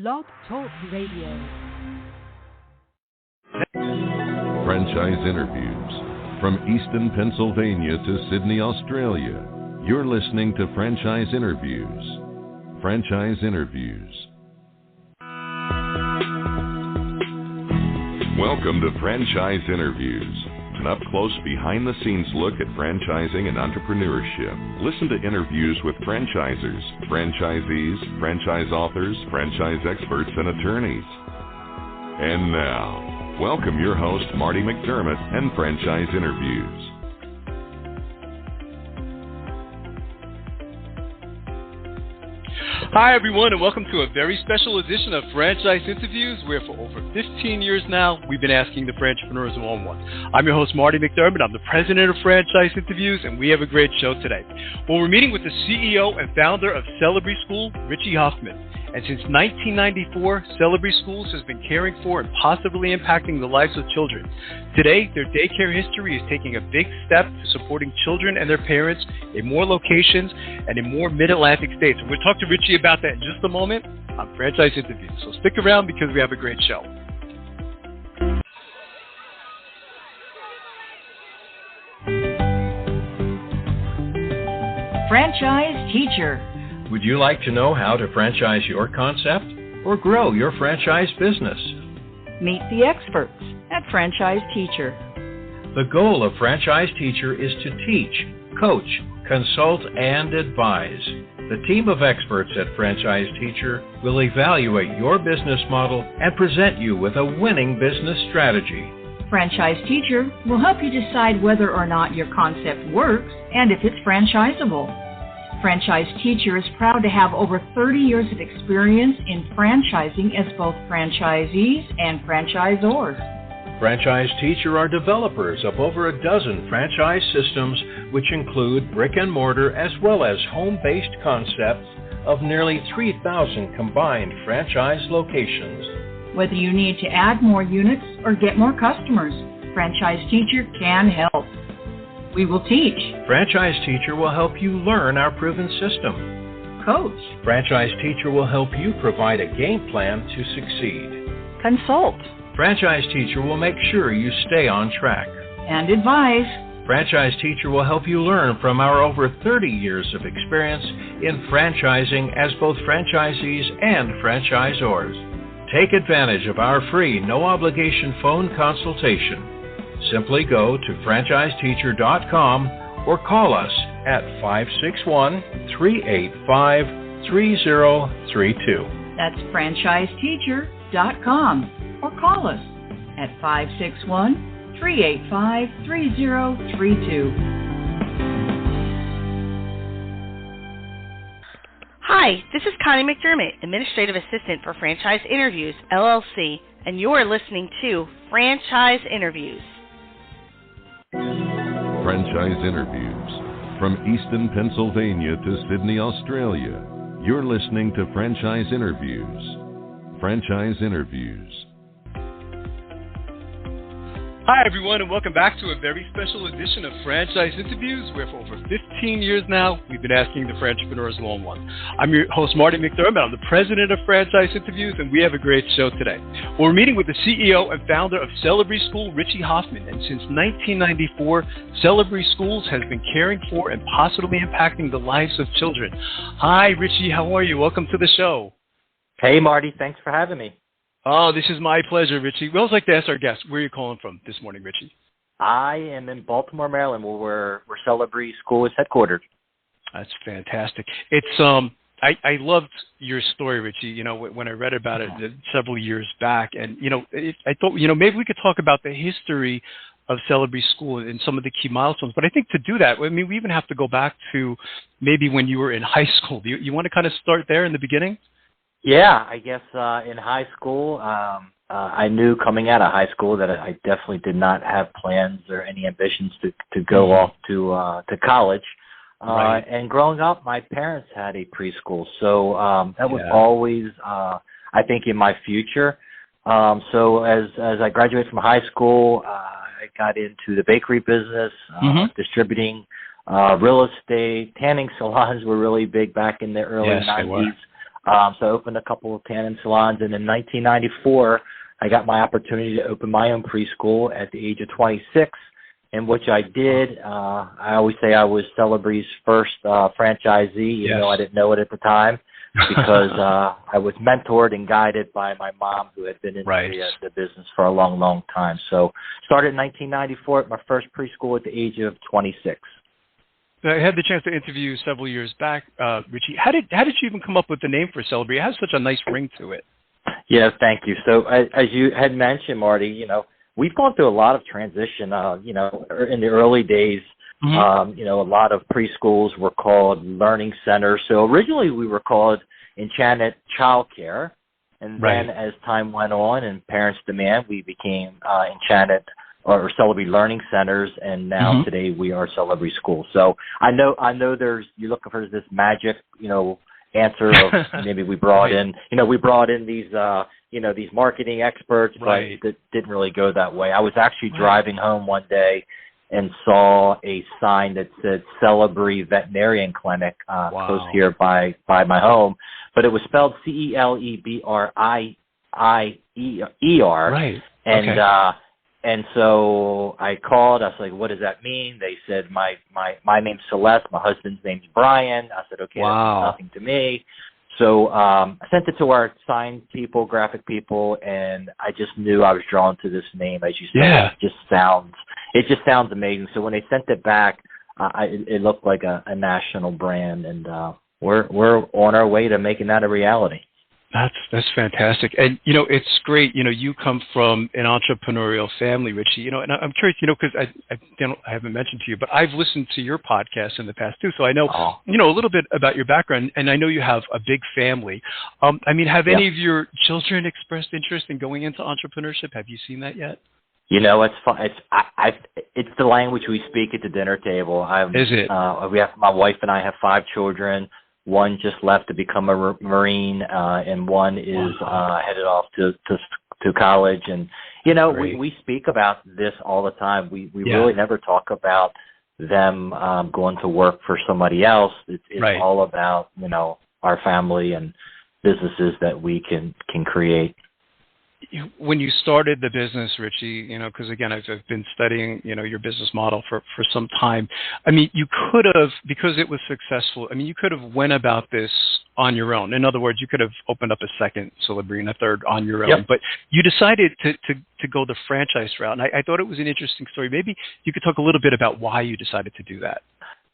Blog Talk Radio. Franchise interviews. From Easton, Pennsylvania to Sydney, Australia, you're listening to Franchise Interviews. Franchise Interviews. Welcome to Franchise Interviews, an up-close, behind-the-scenes look at franchising and entrepreneurship. Listen to interviews with franchisers, franchisees, franchise authors, franchise experts, and attorneys. And now, welcome your host, Marty McDermott, and Franchise Interviews. Hi, everyone, and welcome to a very special edition of Franchise Interviews, where for over 15 years now, we've been asking the entrepreneurs one-on-one. I'm your host, Marty McDermott. I'm the president of Franchise Interviews, and we have a great show today. Well, we're meeting with the CEO and founder of Celebree School, Richie Huffman. And since 1994, Celebree Schools has been caring for and positively impacting the lives of children. Today, their daycare history is taking a big step to supporting children and their parents in more locations and in more mid-Atlantic states. And we'll talk to Richie about that in just a moment on Franchise Interviews. So stick around because we have a great show. Franchise Teacher. Would you like to know how to franchise your concept or grow your franchise business? Meet the experts at Franchise Teacher. The goal of Franchise Teacher is to teach, coach, consult, and advise. The team of experts at Franchise Teacher will evaluate your business model and present you with a winning business strategy. Franchise Teacher will help you decide whether or not your concept works and if it's franchisable. Franchise Teacher is proud to have over 30 years of experience in franchising as both franchisees and franchisors. Franchise Teacher are developers of over a dozen franchise systems, which include brick and mortar as well as home-based concepts of nearly 3,000 combined franchise locations. Whether you need to add more units or get more customers, Franchise Teacher can help. We will teach. Franchise Teacher will help you learn our proven system. Coach. Franchise Teacher will help you provide a game plan to succeed. Consult. Franchise Teacher will make sure you stay on track. And advise. Franchise Teacher will help you learn from our over 30 years of experience in franchising as both franchisees and franchisors. Take advantage of our free, no-obligation phone consultation. Simply go to franchiseteacher.com or call us at 561-385-3032. That's franchiseteacher.com or call us at 561-385-3032. Hi, this is Connie McDermott, Administrative Assistant for Franchise Interviews, LLC, and you're listening to Franchise Interviews. Franchise Interviews. From Easton, Pennsylvania to Sydney, Australia, you're listening to Franchise Interviews. Franchise Interviews. Hi, everyone, and welcome back to a very special edition of Franchise Interviews, where for over 15 years now, we've been asking the entrepreneurs one-on-one. I'm your host, Marty McDermott. I'm the president of Franchise Interviews, and we have a great show today. We're meeting with the CEO and founder of Celebree School, Richie Huffman, and since 1994, Celebree Schools has been caring for and positively impacting the lives of children. Hi, Richie. How are you? Welcome to the show. Hey, Marty. Thanks for having me. Oh, this is my pleasure, Richie. We always like to ask our guests, where are you calling from this morning, Richie? I am in Baltimore, Maryland, where Celebree School is headquartered. That's fantastic. It's I loved your story, Richie. You know, when I read about it several years back, and I thought maybe we could talk about the history of Celebree School and some of the key milestones. But I think to do that, I mean, we even have to go back to maybe when you were in high school. You want to kind of start there in the beginning? Yeah, I guess in high school, I knew coming out of high school that I definitely did not have plans or any ambitions to go off to college. Right. And growing up, my parents had a preschool, so that was always, I think, in my future. So as I graduated from high school, I got into the bakery business, distributing real estate. Tanning salons were really big back in the early 90s. So I opened a couple of tanning salons, and in 1994, I got my opportunity to open my own preschool at the age of 26, in which I did. I always say I was Celebree's first franchisee, even though I didn't know it at the time, because I was mentored and guided by my mom, who had been in the business for a long, long time. So started in 1994 at my first preschool at the age of 26. I had the chance to interview you several years back, Richie. How did you even come up with the name for Celebree? It has such a nice ring to it. Yeah, thank you. So as you had mentioned, Marty, we've gone through a lot of transition. In the early days, a lot of preschools were called learning centers. So originally we were called Enchanted Child Care. And then as time went on and parents' demand, we became Enchanted or Celebree Learning Centers, and now today we are Celebree Schools. So I know you're looking for this magic, answer of maybe we brought in these, these marketing experts, but it didn't really go that way. I was actually driving home one day and saw a sign that said Celebree Veterinarian Clinic close here by my home, but it was spelled Celebrier. Right. And so I called. I was like, "What does that mean?" They said, "My name's Celeste. My husband's name's Brian." I said, "Okay, that means nothing to me." So I sent it to our sign people, graphic people, and I just knew I was drawn to this name. As you said, it just sounds amazing. So when they sent it back, it looked like a national brand, and we're on our way to making that a reality. That's fantastic. And, it's great. You come from an entrepreneurial family, Richie, and I'm curious, because I haven't mentioned to you, but I've listened to your podcast in the past too. So I know, a little bit about your background, and I know you have a big family. Have any of your children expressed interest in going into entrepreneurship? Have you seen that yet? It's fun. It's the language we speak at the dinner table. Is it? My wife and I have 5 children. One just left to become a Marine, and one is headed off to college. And, we speak about this all the time. We really never talk about them going to work for somebody else. It's all about, our family and businesses that we can create. When you started the business, Richie, because again, I've been studying, your business model for some time. You could have, because it was successful, you could have went about this on your own. In other words, you could have opened up a second Celebree and a third on your own, but you decided to go the franchise route. And I thought it was an interesting story. Maybe you could talk a little bit about why you decided to do that.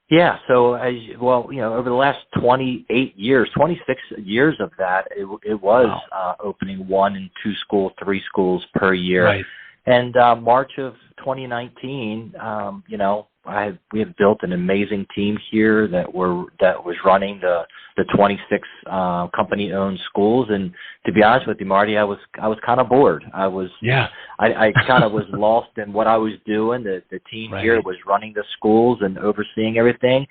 Yeah, so over the last 26 years of that, it was opening 1 and 2 schools, 3 schools per year. Right. And March of 2019, we have built an amazing team here that was running the 26 company-owned schools. And to be honest with you, Marty, I was kind of bored. I kind of was lost in what I was doing. The team here was running the schools and overseeing everything.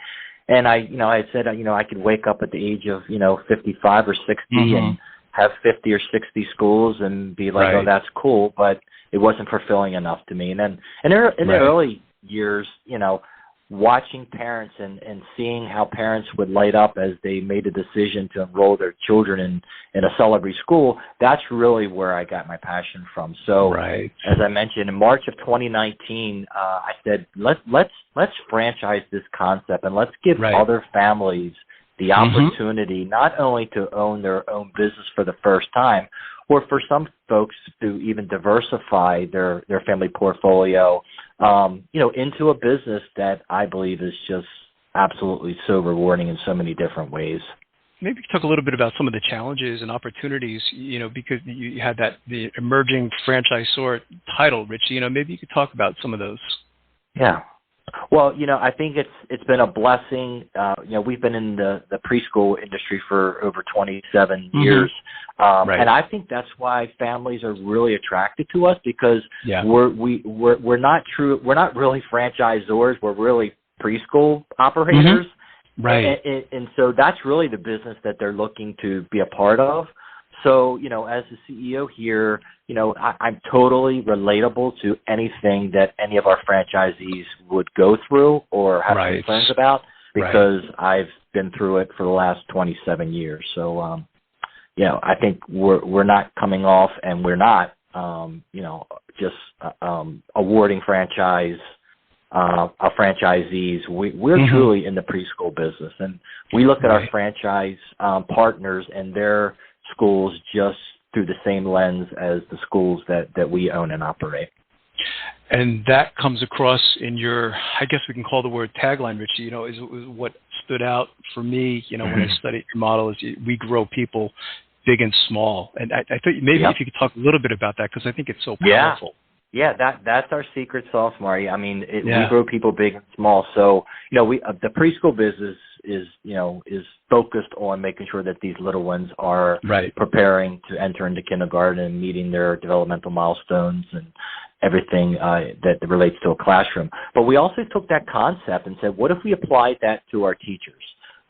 And I had said, I could wake up at the age of 55 or 60 and have 50 or 60 schools and be like, oh, that's cool, but it wasn't fulfilling enough to me. And then in the early years, watching parents and seeing how parents would light up as they made a decision to enroll their children in a Celebree school, that's really where I got my passion from. So as I mentioned, in March of 2019, I said, let's franchise this concept and let's give other families the opportunity not only to own their own business for the first time, or for some folks to even diversify their family portfolio, into a business that I believe is just absolutely so rewarding in so many different ways. Maybe talk a little bit about some of the challenges and opportunities, because you had the emerging franchisor title, Richie. Maybe you could talk about some of those. Yeah. Well, I think it's been a blessing. We've been in the preschool industry for over 27 years. And I think that's why families are really attracted to us, because we're not really franchisors. We're really preschool operators. And so that's really the business that they're looking to be a part of. So, as the CEO here, I'm totally relatable to anything that any of our franchisees would go through or have concerns about, because I've been through it for the last 27 years. So, I think we're not coming off, and we're not, just awarding our franchisees. We're truly in the preschool business, and we look at our franchise partners and their schools just through the same lens as the schools that we own and operate. And that comes across in your, I guess we can call the word tagline, Richie, is what stood out for me, when I studied your model, is we grow people big and small. And I thought maybe if you could talk a little bit about that, because I think it's so powerful. Yeah, that's our secret sauce, Marty. I mean, we grow people big and small. So, the preschool business is focused on making sure that these little ones are preparing to enter into kindergarten and meeting their developmental milestones and everything that relates to a classroom. But we also took that concept and said, what if we applied that to our teachers?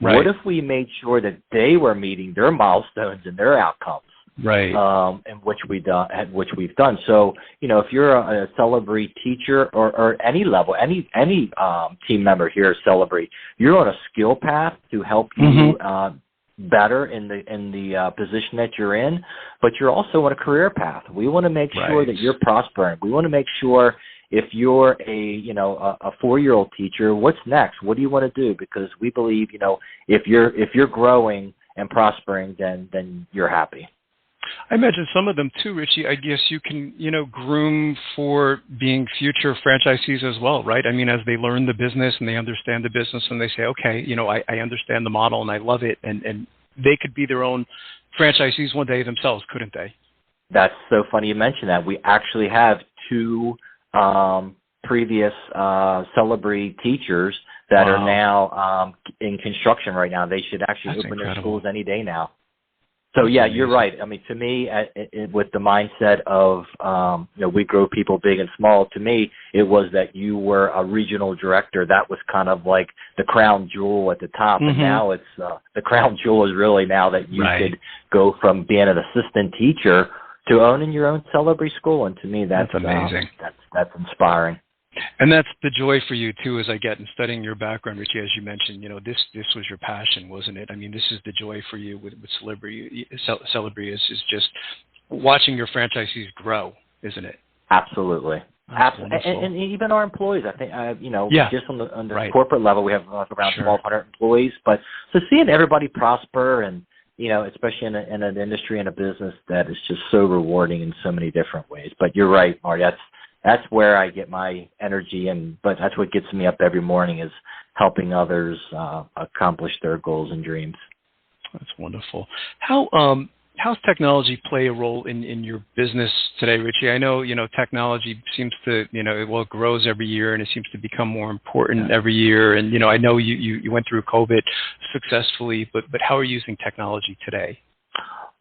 Right. What if we made sure that they were meeting their milestones and their outcomes? Right. And which we've done. So, if you're a Celebree teacher or any level, any team member here at Celebree, you're on a skill path to help you better in the position that you're in, but you're also on a career path. We want to make sure that you're prospering. We want to make sure if you're a 4-year-old teacher, what's next? What do you want to do? Because we believe, if you're growing and prospering, then you're happy. I imagine some of them too, Richie, I guess you can, groom for being future franchisees as well, right? I mean, as they learn the business and they understand the business and they say, okay, I understand the model and I love it. And they could be their own franchisees one day themselves, couldn't they? That's so funny you mentioned that. We actually have 2 previous Celebree teachers that are now in construction right now. They should actually open their schools any day now. So, you're right. I mean, to me, with the mindset of, we grow people big and small, to me, it was that you were a regional director. That was kind of like the crown jewel at the top. And now it's the crown jewel is really now that you could go from being an assistant teacher to owning your own Celebree school. And to me, that's amazing. That's inspiring. And that's the joy for you, too, as I get in studying your background, Richie, as you mentioned, this was your passion, wasn't it? I mean, this is the joy for you with Celebree. Celebree is just watching your franchisees grow, isn't it? Absolutely. And even our employees, I think, just on the corporate level, we have around 1,200 employees. But so seeing everybody prosper and, especially in an industry and a business that is just so rewarding in so many different ways. But you're right, Marty, that's where I get my energy, but that's what gets me up every morning is helping others accomplish their goals and dreams. That's wonderful. How's technology play a role in your business today, Richie? I know, technology seems to, it grows every year and it seems to become more important every year. And, I know you went through COVID successfully, but how are you using technology today?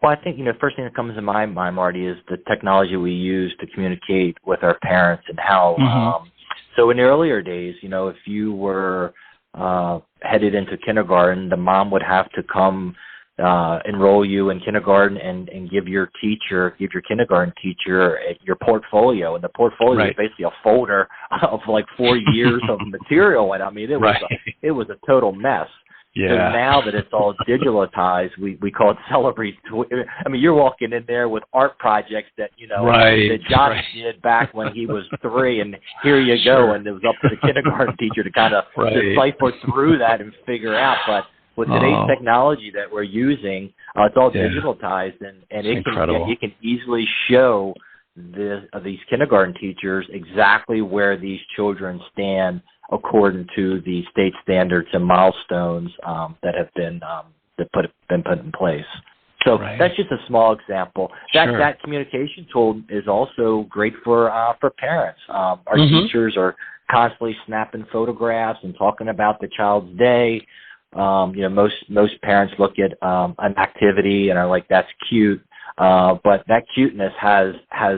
Well, I think, first thing that comes to my mind, Marty, is the technology we use to communicate with our parents and how, so in the earlier days, if you were headed into kindergarten, the mom would have to come enroll you in kindergarten and give your kindergarten teacher your portfolio. And the portfolio is basically a folder of like 4 years of material. And I mean, it was a total mess. Yeah. So now that it's all digitalized, we call it Celebree. I mean, you're walking in there with art projects that, that Johnny did back when he was 3, and here you go. And it was up to the kindergarten teacher to kind of decipher through that and figure out. But with today's technology that we're using, it's all digitalized, and it can easily show these kindergarten teachers exactly where these children stand according to the state standards and milestones that have been put in place. So that's just a small example. That communication tool is also great for parents. Our teachers are constantly snapping photographs and talking about the child's day. Most parents look at an activity and are like, "That's cute," but that cuteness has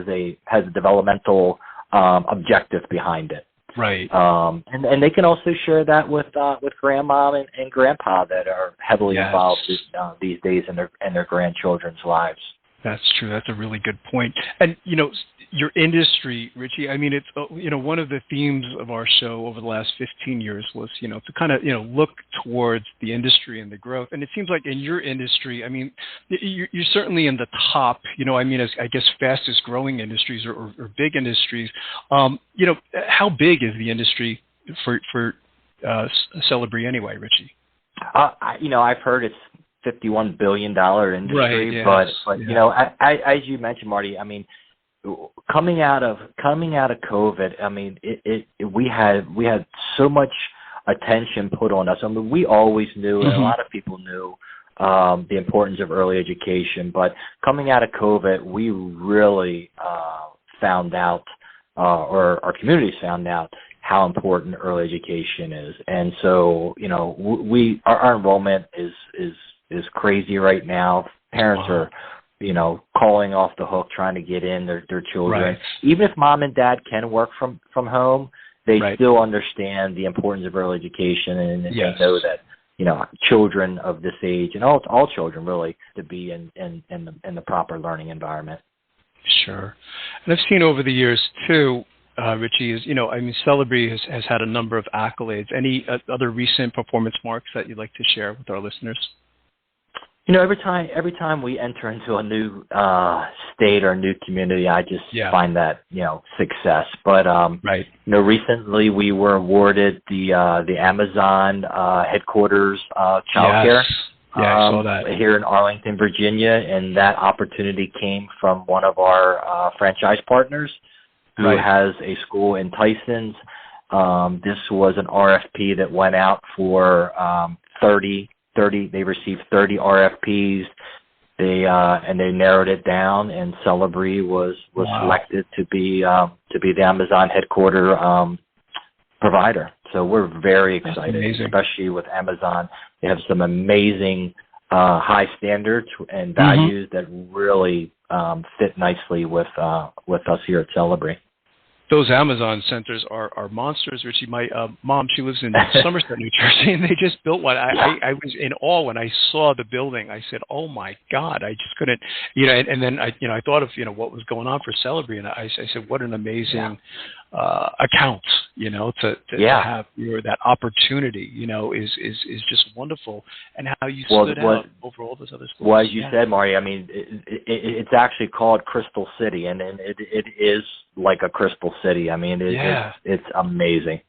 a developmental objective behind it. Right. And they can also share that with grandma and grandpa that are heavily involved these days in their grandchildren's lives. That's true. That's a really good point. And, your industry, Richie, I mean, it's, one of the themes of our show over the last 15 years was, to kind of, look towards the industry and the growth. And it seems like in your industry, I mean, you're certainly in the top, as I guess, fastest growing industries or big industries. How big is the industry for Celebree anyway, Richie? I've heard it's $51 billion industry, right, but as you mentioned, Marty, I mean, coming out of COVID, I mean, we had so much attention put on us. I mean, we always knew, and a lot of people knew the importance of early education, but coming out of COVID, we really found out, or our communities found out, how important early education is. And so, our enrollment is crazy right now. Parents are, calling off the hook, trying to get in their children. Right. Even if mom and dad can work from home, they still understand the importance of early education, and they know that, children of this age, and all children really, to be in the proper learning environment. Sure. And I've seen over the years too, Richie, Celebree has had a number of accolades. Any other recent performance marks that you'd like to share with our listeners? Every time we enter into a new state or a new community, I just find that success. But recently we were awarded the Amazon headquarters child care. Yeah, I saw that here in Arlington, Virginia, and that opportunity came from one of our franchise partners who has a school in Tysons. This was an RFP that went out for 30. They received 30 RFPs. They narrowed it down, and Celebree was selected to be the Amazon headquarter provider. So we're very excited, especially with Amazon. They have some amazing high standards and values that really fit nicely with us here at Celebree. Those Amazon centers are monsters, Richie. My mom, she lives in Somerset, New Jersey, and they just built one. I was in awe when I saw the building. I said, "Oh my God!" I just couldn't, And then I thought of what was going on for Celebree, and I said, "What an amazing account, to have that opportunity, is just wonderful." And how you stood out over all those other schools. Well, as you said, Marty, I mean, it's actually called Crystal City, and it is like a crystal city. I mean, it's amazing.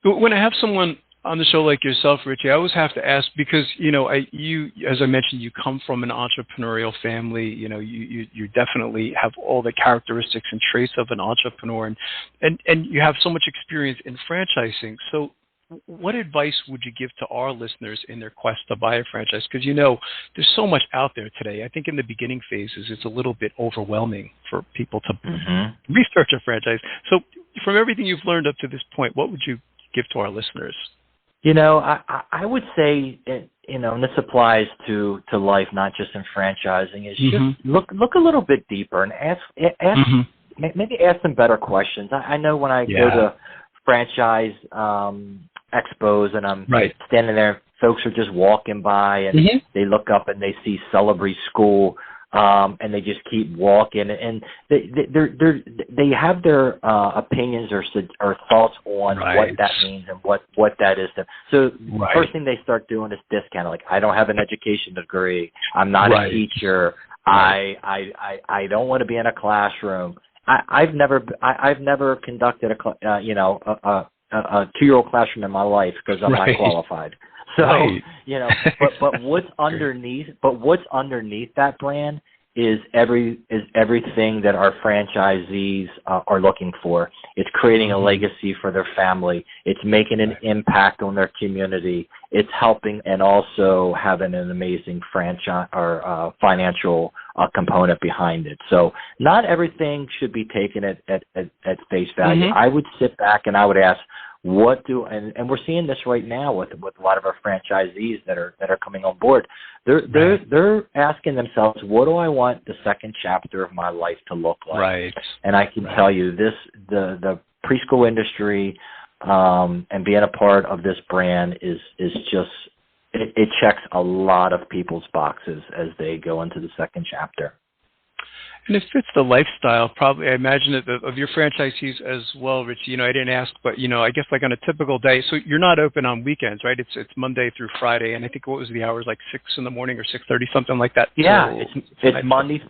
When I have someone on the show like yourself, Richie, I always have to ask because, you, as I mentioned, you come from an entrepreneurial family. You definitely have all the characteristics and traits of an entrepreneur, and you have so much experience in franchising. So what advice would you give to our listeners in their quest to buy a franchise? Because, there's so much out there today. I think in the beginning phases, it's a little bit overwhelming for people to research a franchise. So from everything you've learned up to this point, what would you give to our listeners? I would say, and this applies to life, not just in franchising, is just look a little bit deeper and ask maybe ask some better questions. I know when I go to franchise expos and I'm standing there, folks are just walking by and they look up and they see Celebree School, and they just keep walking, and they have their opinions or thoughts on what that means and what that is. So the first thing they start doing is discounting. Like, I don't have an education degree. I'm not a teacher. I don't want to be in a classroom. I've never conducted a 2-year-old classroom in my life because I'm not qualified. So but what's underneath that brand is everything that our franchisees are looking for. It's creating a legacy for their family. It's making an impact on their community. It's helping and also having an amazing franchise or financial component behind it. So not everything should be taken at face value. I would sit back and I would ask, and we're seeing this right now with a lot of our franchisees that are coming on board. They're asking themselves, what do I want the second chapter of my life to look like? Right. And I can tell you the preschool industry and being a part of this brand is just it checks a lot of people's boxes as they go into the second chapter. And it fits the lifestyle, probably, I imagine, of your franchisees as well, Richie. I didn't ask, but, I guess like on a typical day, so you're not open on weekends, right? It's Monday through Friday, and I think what was the hours, like 6 in the morning or 6:30, something like that? Yeah, it's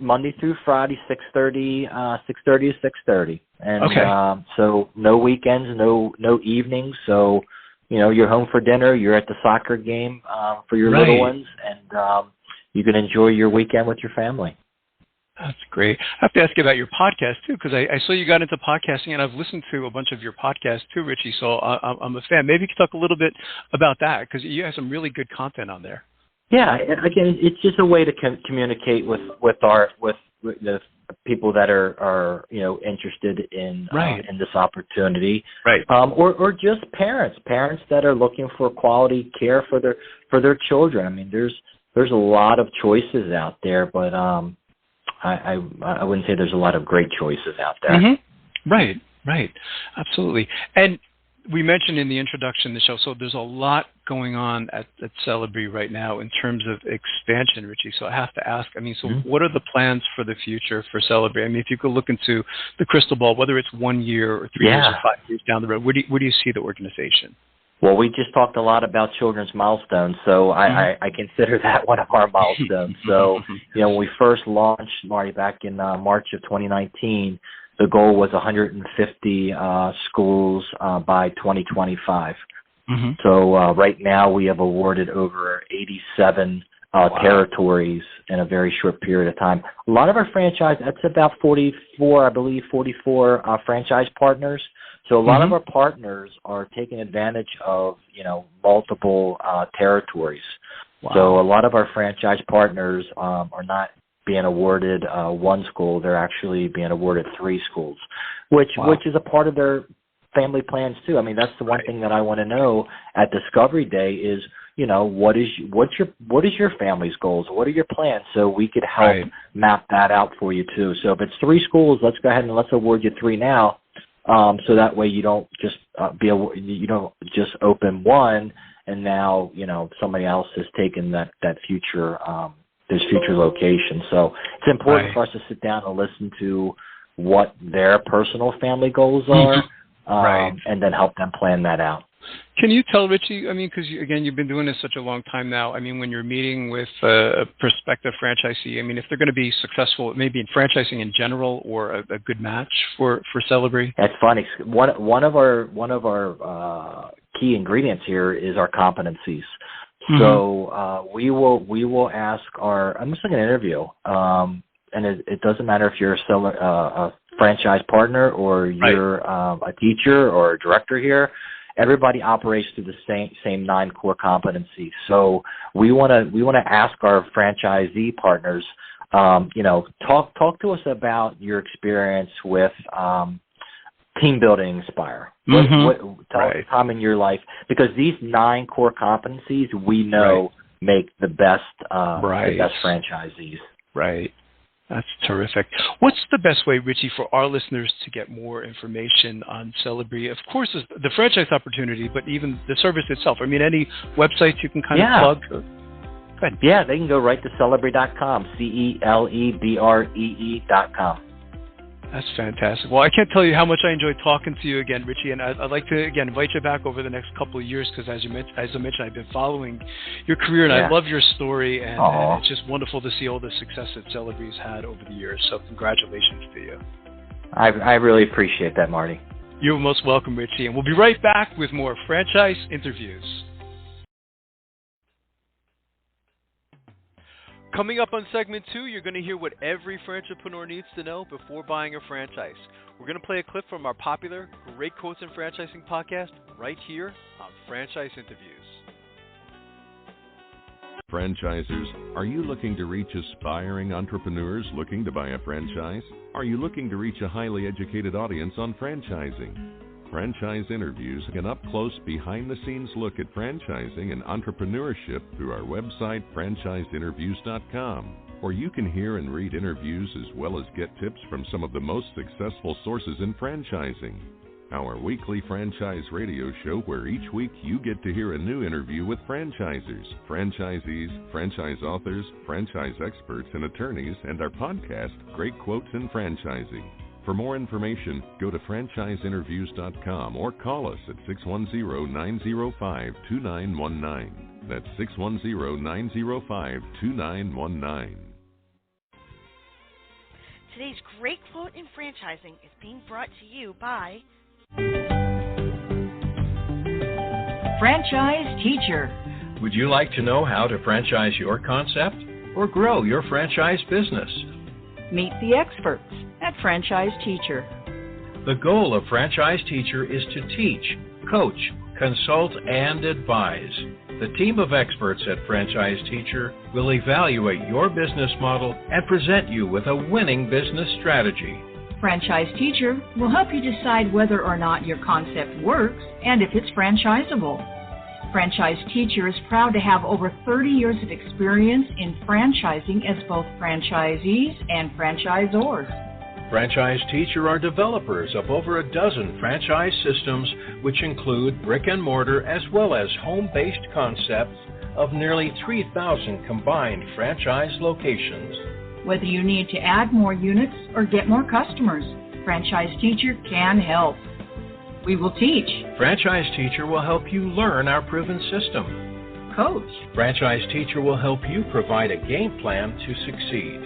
Monday through Friday, 6:30 to 6:30. And okay. So no weekends, no evenings, so, you're home for dinner, you're at the soccer game for your little ones, and you can enjoy your weekend with your family. That's great. I have to ask you about your podcast, too, because I saw you got into podcasting, and I've listened to a bunch of your podcasts, too, Richie, so I'm a fan. Maybe you could talk a little bit about that, because you have some really good content on there. Yeah, again, it's just a way to communicate with the people that are interested in this opportunity, right? Or just parents that are looking for quality care for their children. I mean, there's a lot of choices out there, but I wouldn't say there's a lot of great choices out there. Mm-hmm. Right, absolutely. And we mentioned in the introduction of the show, so there's a lot going on at Celebree right now in terms of expansion, Richie. So I have to ask, what are the plans for the future for Celebree? I mean, if you could look into the crystal ball, whether it's 1 year or 3 years or 5 years down the road, where do you see the organization? Well, we just talked a lot about children's milestones, so I consider that one of our milestones. So, when we first launched, Marty, back in March of 2019, the goal was 150 schools by 2025. Mm-hmm. So right now we have awarded over 87 territories in a very short period of time. A lot of our franchise, that's about 44 franchise partners. So a lot of our partners are taking advantage of, multiple territories. Wow. So a lot of our franchise partners are not being awarded one school. They're actually being awarded 3 schools, which is a part of their family plans too. I mean, that's the one thing that I want to know at Discovery Day is, what is your family's goals? What are your plans? So we could help map that out for you too. So if it's 3 schools, let's go ahead and let's award you 3 now. So that way you don't just you don't just open one and now somebody else has taken that future there's future locations. So it's important for us to sit down and listen to what their personal family goals are, and then help them plan that out. Can you tell, Richie, because, you've been doing this such a long time now, when you're meeting with a prospective franchisee, if they're going to be successful, maybe in franchising in general or a good match for Celebree? That's funny. One of our key ingredients here is our competencies. Mm-hmm. So we will ask I'm just looking at an interview, and it doesn't matter if you're a franchise partner or you're a teacher or a director here. Everybody operates through the same 9 core competencies. So we want to ask our franchisee partners, talk to us about your experience with team building Inspire. Tell us a time in your life, because these 9 core competencies we know make the best franchisees. Right. That's terrific. What's the best way, Richie, for our listeners to get more information on Celebree? Of course, the franchise opportunity, but even the service itself. Any websites you can kind of plug? Go ahead. Yeah, they can go right to Celebree.com, Celebree.com. That's fantastic. Well, I can't tell you how much I enjoyed talking to you again, Richie, and I'd like to, again, invite you back over the next couple of years because, as I mentioned, I've been following your career, and I love your story, and it's just wonderful to see all the success that Celebree's had over the years, so congratulations to you. I really appreciate that, Marty. You're most welcome, Richie, and we'll be right back with more franchise interviews. Coming up on segment 2, you're going to hear what every franchipreneur needs to know before buying a franchise. We're going to play a clip from our popular Great Quotes in Franchising podcast right here on Franchise Interviews. Franchisers, are you looking to reach aspiring entrepreneurs looking to buy a franchise? Are you looking to reach a highly educated audience on franchising? Franchise Interviews, an up-close, behind-the-scenes look at franchising and entrepreneurship through our website, franchiseinterviews.com. Or you can hear and read interviews as well as get tips from some of the most successful sources in franchising. our weekly franchise radio show where each week you get to hear a new interview with franchisers, franchisees, franchise authors, franchise experts and attorneys, and our podcast, Great Quotes in Franchising. For more information, go to franchiseinterviews.com or call us at 610-905-2919. That's 610-905-2919. Today's Great Quote in Franchising is being brought to you by Franchise Teacher. Would you like to know how to franchise your concept or grow your franchise business? Meet the experts at Franchise Teacher. The goal of Franchise Teacher is to teach, coach, consult, and advise. The team of experts at Franchise Teacher will evaluate your business model and present you with a winning business strategy. Franchise Teacher will help you decide whether or not your concept works and if it's franchisable. Franchise Teacher is proud to have over 30 years of experience in franchising as both franchisees and franchisors. Franchise Teacher are developers of over a dozen franchise systems, which include brick and mortar as well as home-based concepts of nearly 3,000 combined franchise locations. Whether you need to add more units or get more customers, Franchise Teacher can help. We will teach. Franchise Teacher will help you learn our proven system. Coach. Franchise Teacher will help you provide a game plan to succeed.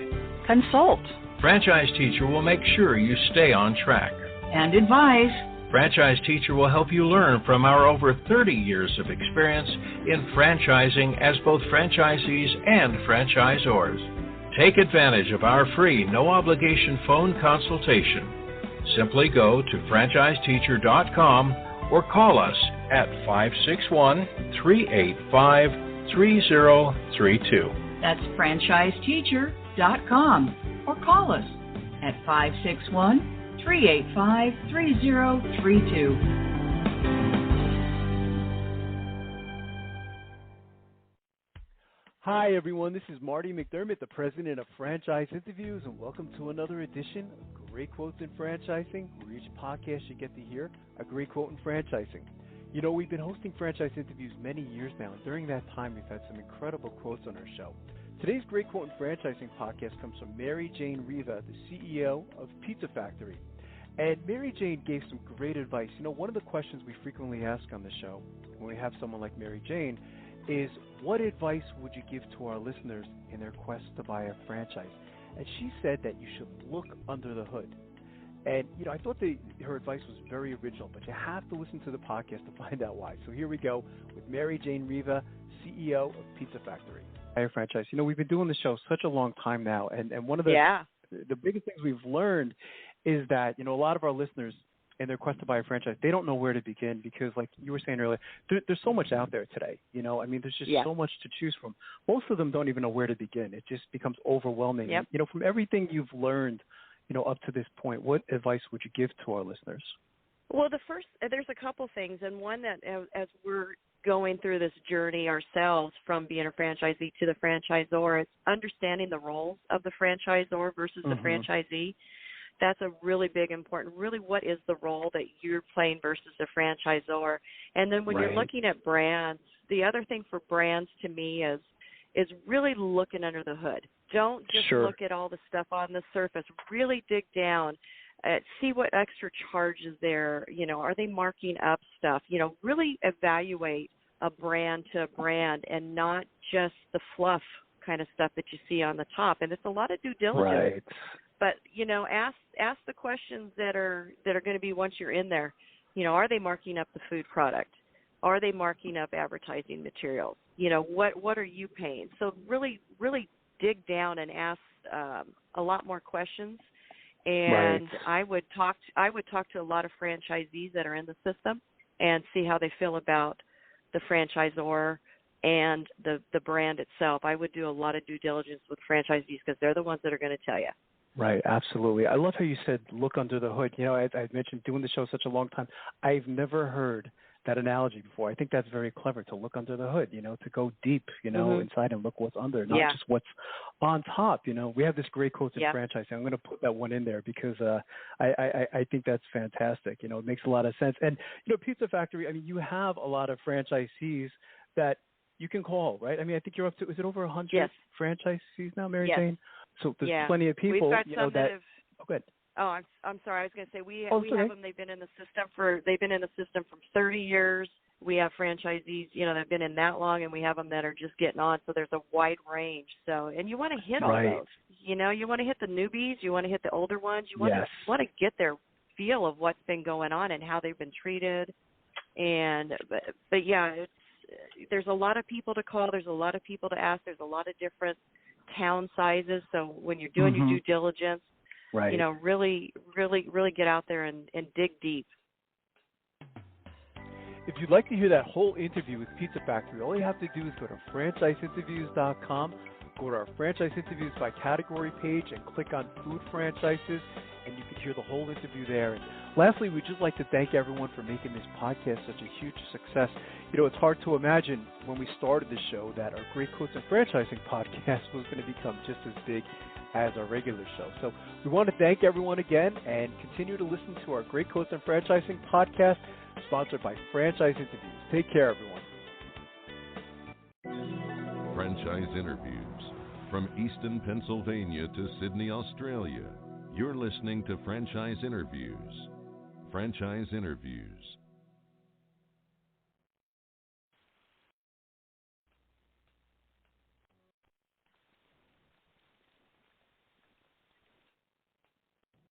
Consult. Franchise Teacher will make sure you stay on track. And advise. Franchise Teacher will help you learn from our over 30 years of experience in franchising as both franchisees and franchisors. Take advantage of our free, no-obligation phone consultation. Simply go to franchiseteacher.com or call us at 561-385-3032. That's franchiseteacher.com or call us at 561-385-3032. Hi, everyone. This is Marty McDermott, the president of Franchise Interviews, and welcome to another edition of Great Quotes in Franchising, where each podcast you get to hear a great quote in franchising. You know, we've been hosting Franchise Interviews many years now, and during that time, we've had some incredible quotes on our show. Today's Great Quote in Franchising podcast comes from Mary Jane Riva, the CEO of Pizza Factory. And Mary Jane gave some great advice. You know, one of the questions we frequently ask on the show when we have someone like Mary Jane is, what advice would you give to our listeners in their quest to buy a franchise? And she said that you should look under the hood. And, you know, I thought her advice was very original, but you have to listen to the podcast to find out why. So here we go with Mary Jane Riva, CEO of Pizza Factory. Hi, franchise. You know, we've been doing the show such a long time now, and one of the biggest things we've learned is that, you know, a lot of our listeners in their quest to buy a franchise, they don't know where to begin because, like you were saying earlier, there's so much out there today. You know, I mean, there's just so much to choose from. Most of them don't even know where to begin. It just becomes overwhelming. Yep. You know, from everything you've learned, you know, up to this point, what advice would you give to our listeners? Well, there's a couple things, and one that as we're going through this journey ourselves from being a franchisee to the franchisor, it's understanding the roles of the franchisor versus the franchisee. That's a really big important, really what is the role that you're playing versus the franchisor. And then when you're looking at brands, the other thing for brands to me is really looking under the hood. Don't just look at all the stuff on the surface. Really dig down. See what extra charges there. You know, are they marking up stuff? You know, really evaluate a brand to a brand and not just the fluff kind of stuff that you see on the top. And it's a lot of due diligence. Right. But, you know, ask the questions that are going to be once you're in there. You know, are they marking up the food product? Are they marking up advertising materials? You know, what are you paying? So really dig down and ask a lot more questions. And I would talk to a lot of franchisees that are in the system and see how they feel about the franchisor and the brand itself. I would do a lot of due diligence with franchisees because they're the ones that are going to tell you. Right, absolutely. I love how you said look under the hood. You know, I've mentioned doing the show such a long time. I've never heard that analogy before. I think that's very clever, to look under the hood, to go deep, inside and look what's under, not just what's on top. We have this great quote in franchising. I'm going to put that one in there because I think that's fantastic. It makes a lot of sense. And, Pizza Factory, I mean, you have a lot of franchisees that you can call, right? I mean, I think you're up to, is it over 100 franchisees now, Mary Jane? So there's plenty of people, We've got some that have, go ahead. Oh, I'm sorry. I was going to say we have them. They've been in the system for 30 years. We have franchisees, that have been in that long, and we have them that are just getting on. So there's a wide range. So, and you want to hit all those. You want to hit the newbies. You want to hit the older ones. You want to get their feel of what's been going on and how they've been treated. And but yeah, there's a lot of people to call. There's a lot of people to ask. There's a lot of different town sizes. So when you're doing your due diligence, really get out there and dig deep. If you'd like to hear that whole interview with Pizza Factory, all you have to do is go to franchiseinterviews.com, go to our franchise interviews by category page, and click on food franchises, and you can hear the whole interview there. And lastly, we'd just like to thank everyone for making this podcast such a huge success. It's hard to imagine when we started the show that our Great Quotes in Franchising podcast was going to become just as big as our regular show. So we want to thank everyone again and continue to listen to our Great Quotes in Franchising podcast, sponsored by Franchise Interviews. Take care, everyone. Franchise Interviews. From Easton, Pennsylvania to Sydney, Australia, you're listening to Franchise Interviews. Franchise Interviews.